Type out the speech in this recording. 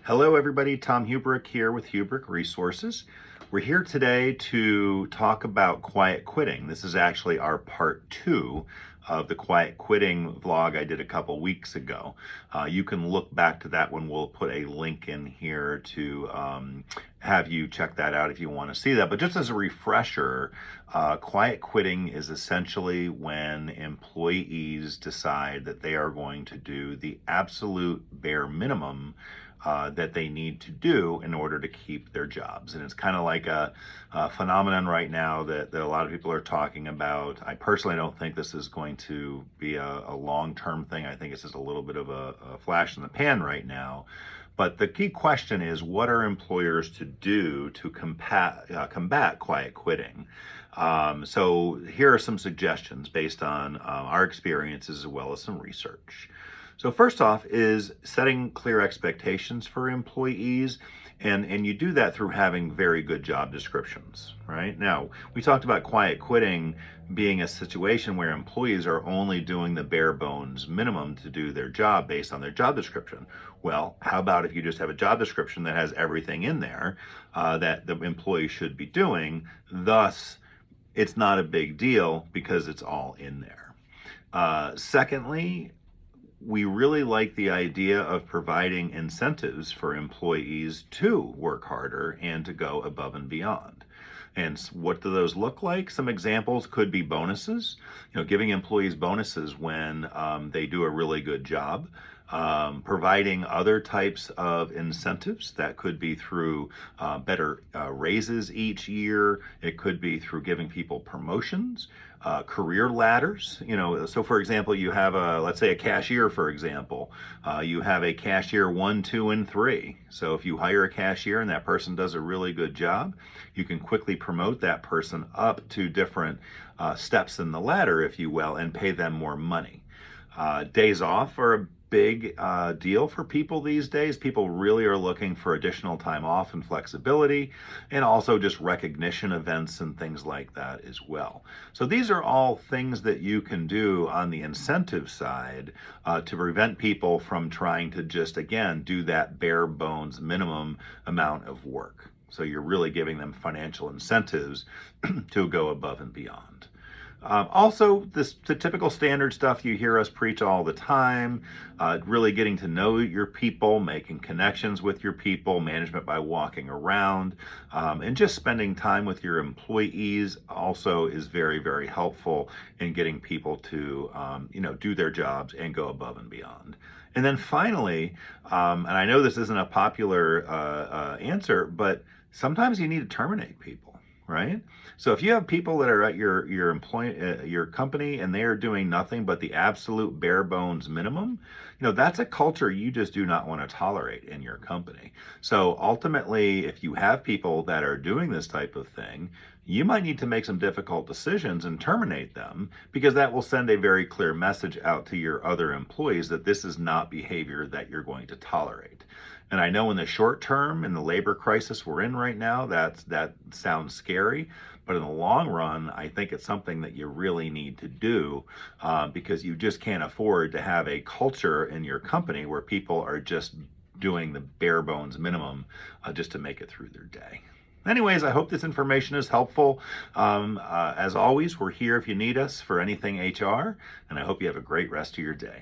Hello everybody, Tom Hubrick here with Hubrick Resources. We're here today to talk about quiet quitting. This is actually our part 2 of the quiet quitting vlog I did a couple weeks ago. You can look back to that one. We'll put a link in here to have you check that out if you want to see that. But just as a refresher, quiet quitting is essentially when employees decide that they are going to do the absolute bare minimum that they need to do in order to keep their jobs. And it's kind of like a phenomenon right now that a lot of people are talking about. I personally don't think this is going to be a long-term thing. I think it's just a little bit of a flash in the pan right now. But the key question is, what are employers to do to combat quiet quitting? So here are some suggestions based on our experiences as well as some research. So first off is setting clear expectations for employees, and you do that through having very good job descriptions, right? Now, we talked about quiet quitting being a situation where employees are only doing the bare bones minimum to do their job based on their job description. Well, how about if you just have a job description that has everything in there that the employee should be doing, thus it's not a big deal because it's all in there. Secondly, we really like the idea of providing incentives for employees to work harder and to go above and beyond. And what do those look like? Some examples could be bonuses, giving employees bonuses when they do a really good job. Providing other types of incentives. That could be through better raises each year. It could be through giving people promotions, career ladders. So for example, you have let's say a cashier, for example. You have a cashier 1, 2, and 3. So if you hire a cashier and that person does a really good job, you can quickly promote that person up to different steps in the ladder, if you will, and pay them more money. Days off are a big deal for people these days. People really are looking for additional time off and flexibility, and also just recognition events and things like that as well. So these are all things that you can do on the incentive side to prevent people from trying to just, again, do that bare bones minimum amount of work. So you're really giving them financial incentives to go above and beyond. Also, the typical standard stuff you hear us preach all the time, really getting to know your people, making connections with your people, management by walking around, and just spending time with your employees also is very, very helpful in getting people to, do their jobs and go above and beyond. And then finally, and I know this isn't a popular answer, but sometimes you need to terminate people, right? So if you have people that are at your company and they are doing nothing but the absolute bare bones minimum, that's a culture you just do not want to tolerate in your company. So ultimately, if you have people that are doing this type of thing, you might need to make some difficult decisions and terminate them, because that will send a very clear message out to your other employees that this is not behavior that you're going to tolerate. And I know in the short term, in the labor crisis we're in right now, that sounds scary. But in the long run, I think it's something that you really need to do because you just can't afford to have a culture in your company where people are just doing the bare bones minimum just to make it through their day. Anyways, I hope this information is helpful. As always, we're here if you need us for anything HR, and I hope you have a great rest of your day.